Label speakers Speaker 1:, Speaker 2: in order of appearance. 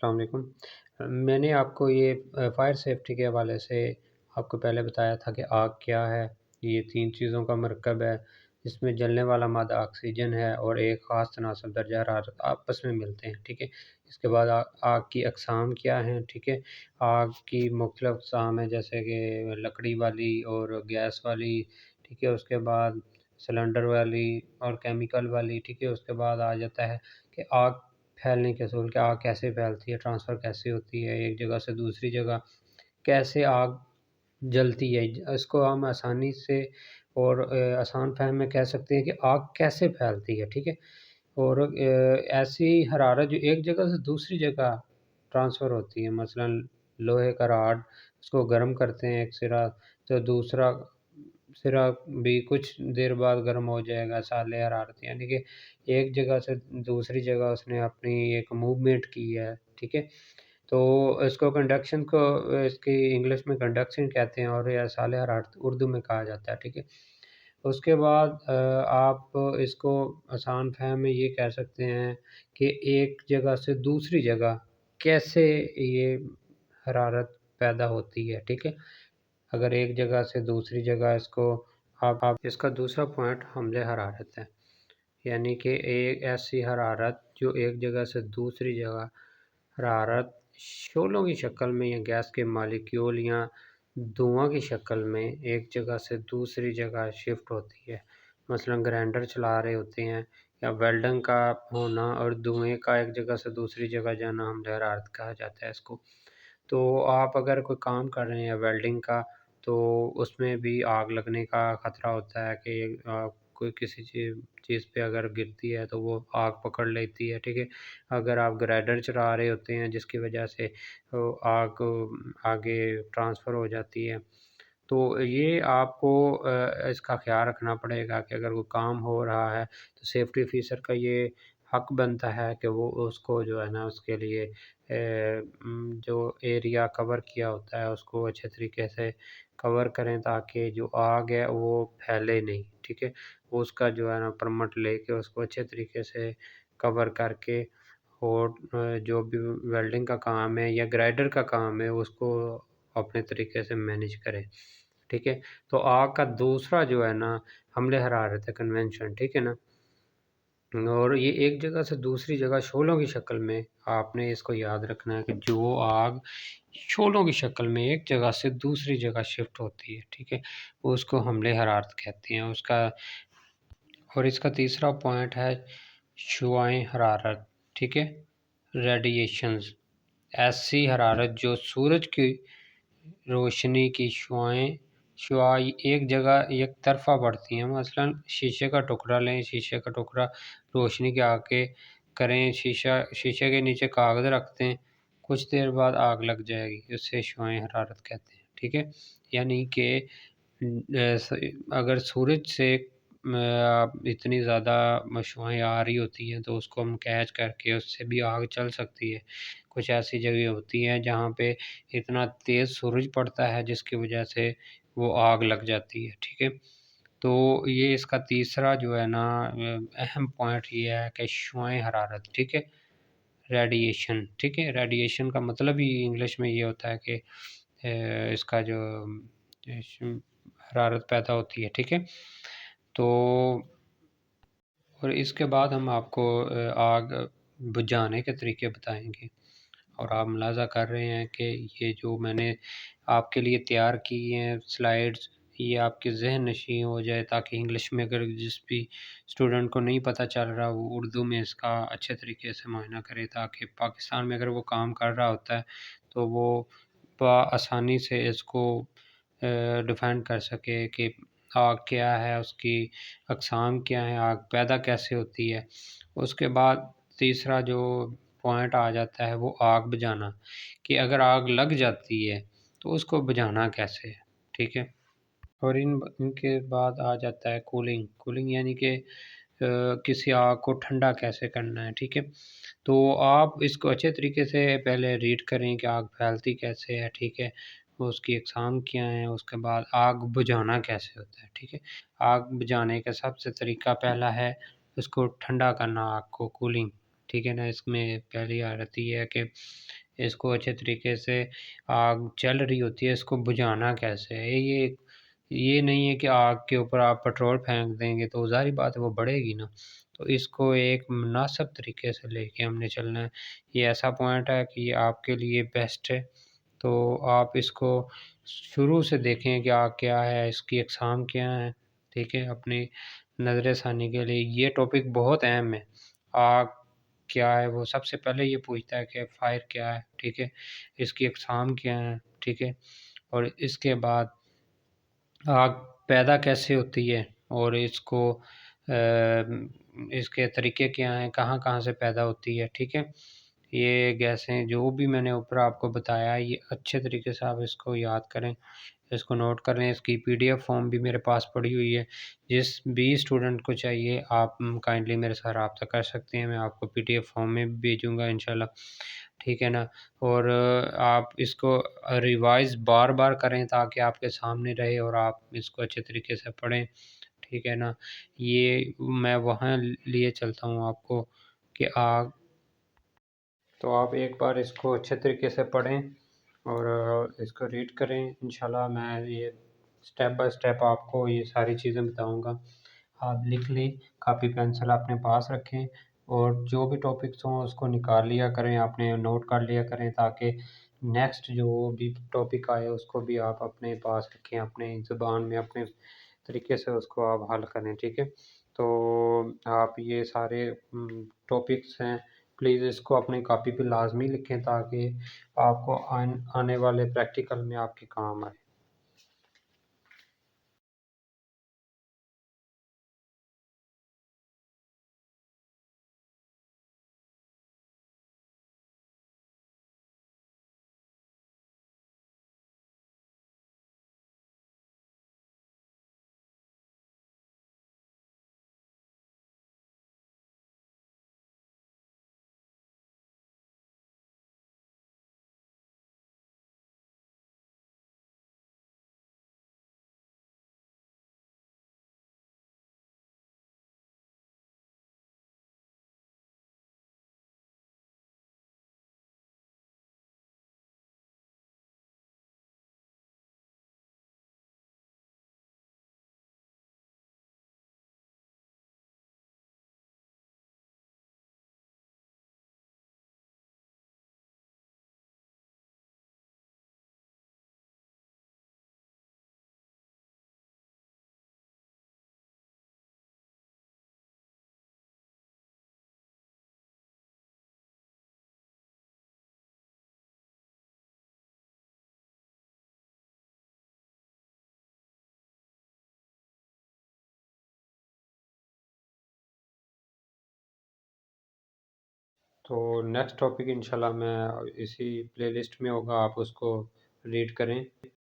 Speaker 1: السلام علیکم۔ میں نے آپ کو یہ فائر سیفٹی کے حوالے سے آپ کو پہلے بتایا تھا کہ آگ کیا ہے۔ یہ 3 چیزوں کا مرکب ہے، جس میں جلنے والا مادہ آکسیجن ہے اور ایک خاص تناسب درجہ حرارت آپس میں ملتے ہیں، ٹھیک ہے۔ اس کے بعد آگ کی اقسام کیا ہیں، ٹھیک ہے۔ آگ کی مختلف اقسام ہیں، جیسے کہ لکڑی والی اور گیس والی، ٹھیک ہے۔ اس کے بعد سلنڈر والی اور کیمیکل والی، ٹھیک ہے۔ اس کے بعد آ جاتا ہے کہ آگ پھیلنے کے اصول، کہ آگ کیسے پھیلتی ہے، ٹرانسفر کیسے ہوتی ہے ایک جگہ سے دوسری جگہ، کیسے آگ جلتی ہے۔ اس کو ہم آسانی سے اور آسان فہم میں کہہ سکتے ہیں کہ آگ کیسے پھیلتی ہے، ٹھیک ہے۔ اور ایسی حرارت جو ایک جگہ سے دوسری جگہ ٹرانسفر ہوتی ہے، مثلا لوہے کا راڈ، اس کو گرم کرتے ہیں ایک سرا، تو دوسرا سرا بھی کچھ دیر بعد گرم ہو جائے گا سالے حرارت، یعنی کہ ایک جگہ سے دوسری جگہ اس نے اپنی ایک موومنٹ کی ہے، ٹھیک ہے۔ تو اس کو کنڈکشن کو اس کی انگلش میں کنڈکشن کہتے ہیں، اور یہ سالے حرارت اردو میں کہا جاتا ہے، ٹھیک ہے۔ اس کے بعد آپ اس کو آسان فہم میں یہ کہہ سکتے ہیں کہ ایک جگہ سے دوسری جگہ کیسے یہ حرارت پیدا ہوتی ہے، ٹھیک ہے۔ اگر ایک جگہ سے دوسری جگہ آپ اس کا دوسرا پوائنٹ حمل حرارت ہے، یعنی کہ ایک ایسی حرارت جو ایک جگہ سے دوسری جگہ حرارت شعلوں کی شکل میں یا گیس کے مالیکیول یا دھواں کی شکل میں ایک جگہ سے دوسری جگہ شفٹ ہوتی ہے۔ مثلا گرائنڈر چلا رہے ہوتے ہیں، یا ویلڈنگ کا ہونا اور دھوئیں کا ایک جگہ سے دوسری جگہ جانا حمل حرارت کہا جاتا ہے اس کو۔ تو آپ اگر کوئی کام کر رہے ہیں ویلڈنگ کا، تو اس میں بھی آگ لگنے کا خطرہ ہوتا ہے کہ کوئی کسی چیز پہ اگر گرتی ہے تو وہ آگ پکڑ لیتی ہے، ٹھیک ہے۔ اگر آپ گرائڈر چلا رہے ہوتے ہیں جس کی وجہ سے آگ آگے ٹرانسفر ہو جاتی ہے، تو یہ آپ کو اس کا خیال رکھنا پڑے گا کہ اگر کوئی کام ہو رہا ہے تو سیفٹی آفیسر کا یہ حق بنتا ہے کہ وہ اس کو جو ہے نا اس کے لیے جو ایریا کور کیا ہوتا ہے اس کو اچھے طریقے سے کور کریں، تاکہ جو آگ ہے وہ پھیلے نہیں، ٹھیک ہے۔ وہ اس کا جو ہے نا پرمٹ لے کے اس کو اچھے طریقے سے کور کر کے، اور جو بھی ویلڈنگ کا کام ہے یا گرائڈر کا کام ہے اس کو اپنے طریقے سے مینیج کرے، ٹھیک ہے۔ تو آگ کا دوسرا جو ہے نا حمل حرارت ہے، کنونشن، ٹھیک ہے نا۔ اور یہ ایک جگہ سے دوسری جگہ شعلوں کی شکل میں، آپ نے اس کو یاد رکھنا ہے کہ جو آگ شعلوں کی شکل میں ایک جگہ سے دوسری جگہ شفٹ ہوتی ہے، ٹھیک ہے، وہ اس کو حمل حرارت کہتے ہیں اس کا۔ اور اس کا تیسرا پوائنٹ ہے شعاعیں حرارت، ٹھیک ہے، ریڈیشنز۔ ایسی حرارت جو سورج کی روشنی کی شعاع ایک جگہ یک طرفہ بڑھتی ہیں۔ مثلا شیشے کا ٹکڑا لیں، شیشے کا ٹکڑا روشنی کے آگے کریں، شیشے کے نیچے کاغذ رکھتے ہیں، کچھ دیر بعد آگ لگ جائے گی، اس سے شعاعیں حرارت کہتے ہیں، ٹھیک ہے۔ یعنی کہ اگر سورج سے اتنی زیادہ شعاعیں آ رہی ہوتی ہیں تو اس کو ہم کیچ کر کے اس سے بھی آگ چل سکتی ہے۔ کچھ ایسی جگہ ہوتی ہیں جہاں پہ اتنا تیز سورج پڑتا ہے جس کی وجہ سے وہ آگ لگ جاتی ہے، ٹھیک ہے۔ تو یہ اس کا تیسرا جو ہے نا اہم پوائنٹ یہ ہے کہ شعاعیں حرارت، ٹھیک ہے، ریڈیشن، ٹھیک ہے۔ ریڈیشن کا مطلب ہی انگلش میں یہ ہوتا ہے کہ اس کا جو حرارت پیدا ہوتی ہے، ٹھیک ہے۔ تو اور اس کے بعد ہم آپ کو آگ بجھانے کے طریقے بتائیں گے، اور آپ ملاحظہ کر رہے ہیں کہ یہ جو میں نے آپ کے لیے تیار کی ہیں سلائیڈز، یہ آپ کے ذہن نشین ہو جائے، تاکہ انگلش میں اگر جس بھی اسٹوڈنٹ کو نہیں پتہ چل رہا وہ اردو میں اس کا اچھے طریقے سے معائنہ کرے، تاکہ پاکستان میں اگر وہ کام کر رہا ہوتا ہے تو وہ آسانی سے اس کو ڈیفائن کر سکے کہ آگ کیا ہے، اس کی اقسام کیا ہیں، آگ پیدا کیسے ہوتی ہے۔ اس کے بعد تیسرا جو پوائنٹ آ جاتا ہے وہ آگ بجھانا، کہ اگر آگ لگ جاتی ہے تو اس کو بجھانا کیسے ہے، ٹھیک ہے۔ اور ان کے بعد آ جاتا ہے کولنگ، یعنی کہ کسی آگ کو ٹھنڈا کیسے کرنا ہے، ٹھیک ہے۔ تو آپ اس کو اچھے طریقے سے پہلے ریڈ کریں کہ آگ پھیلتی کیسے ہے، ٹھیک ہے، اس کی اقسام کیا ہیں، اس کے بعد آگ بجھانا کیسے ہوتا ہے، ٹھیک ہے۔ آگ بجھانے کا سب سے طریقہ پہلا ہے اس کو ٹھنڈا کرنا، آگ کو کولنگ، ٹھیک ہے نا۔ اس میں پہلی آیت یہ ہے کہ اس کو اچھے طریقے سے آگ جل رہی ہوتی ہے، اس کو بجھانا کیسے ہے۔ یہ نہیں ہے کہ آگ کے اوپر آپ پٹرول پھینک دیں گے تو ظاہری بات ہے وہ بڑھے گی نا، تو اس کو ایک مناسب طریقے سے لے کے ہم نے چلنا ہے۔ یہ ایسا پوائنٹ ہے کہ یہ آپ کے لیے بیسٹ ہے، تو آپ اس کو شروع سے دیکھیں کہ آگ کیا ہے، اس کی اقسام کیا ہیں، ٹھیک ہے۔ اپنی نظر ثانی کے لیے یہ ٹاپک بہت اہم ہے۔ آگ کیا ہے وہ سب سے پہلے یہ پوچھتا ہے کہ فائر کیا ہے، ٹھیک ہے، اس کی اقسام کیا ہیں، ٹھیک ہے، اور اس کے بعد آگ پیدا کیسے ہوتی ہے اور اس کو اس کے طریقے کیا ہیں، کہاں کہاں سے پیدا ہوتی ہے، ٹھیک ہے۔ یہ گیسیں جو بھی میں نے اوپر آپ کو بتایا ہے، یہ اچھے طریقے سے آپ اس کو یاد کریں، اس کو نوٹ کر لیں۔ اس کی پی ڈی ایف فارم بھی میرے پاس پڑی ہوئی ہے، جس بھی اسٹوڈنٹ کو چاہیے آپ کائنڈلی میرے ساتھ رابطہ کر سکتے ہیں، میں آپ کو پی ڈی ایف فارم میں بھی بھیجوں گا انشاءاللہ، ٹھیک ہے نا۔ اور آپ اس کو ریوائز بار بار کریں تاکہ آپ کے سامنے رہے اور آپ اس کو اچھے طریقے سے پڑھیں، ٹھیک ہے نا۔ یہ میں وہاں لیے چلتا ہوں آپ کو کہ تو آپ ایک بار اس کو اچھے طریقے سے پڑھیں اور اس کو ریڈ کریں۔ انشاءاللہ میں یہ سٹیپ بائی سٹیپ آپ کو یہ ساری چیزیں بتاؤں گا۔ آپ لکھ لیں، کاپی پینسل اپنے پاس رکھیں اور جو بھی ٹاپکس ہوں اس کو نکال لیا کریں، اپنے نوٹ کر لیا کریں تاکہ نیکسٹ جو بھی ٹاپک آئے اس کو بھی آپ اپنے پاس رکھیں، اپنے زبان میں اپنے طریقے سے اس کو آپ حل کریں، ٹھیک ہے۔ تو آپ یہ سارے ٹاپکس ہیں، پلیز اس کو اپنی کاپی پہ لازمی لکھیں تاکہ آپ کو آنے والے پریکٹیکل میں آپ کے کام آئے۔ تو نیکسٹ ٹاپک انشاءاللہ میں اسی پلے لسٹ میں ہوگا، آپ اس کو ریڈ کریں۔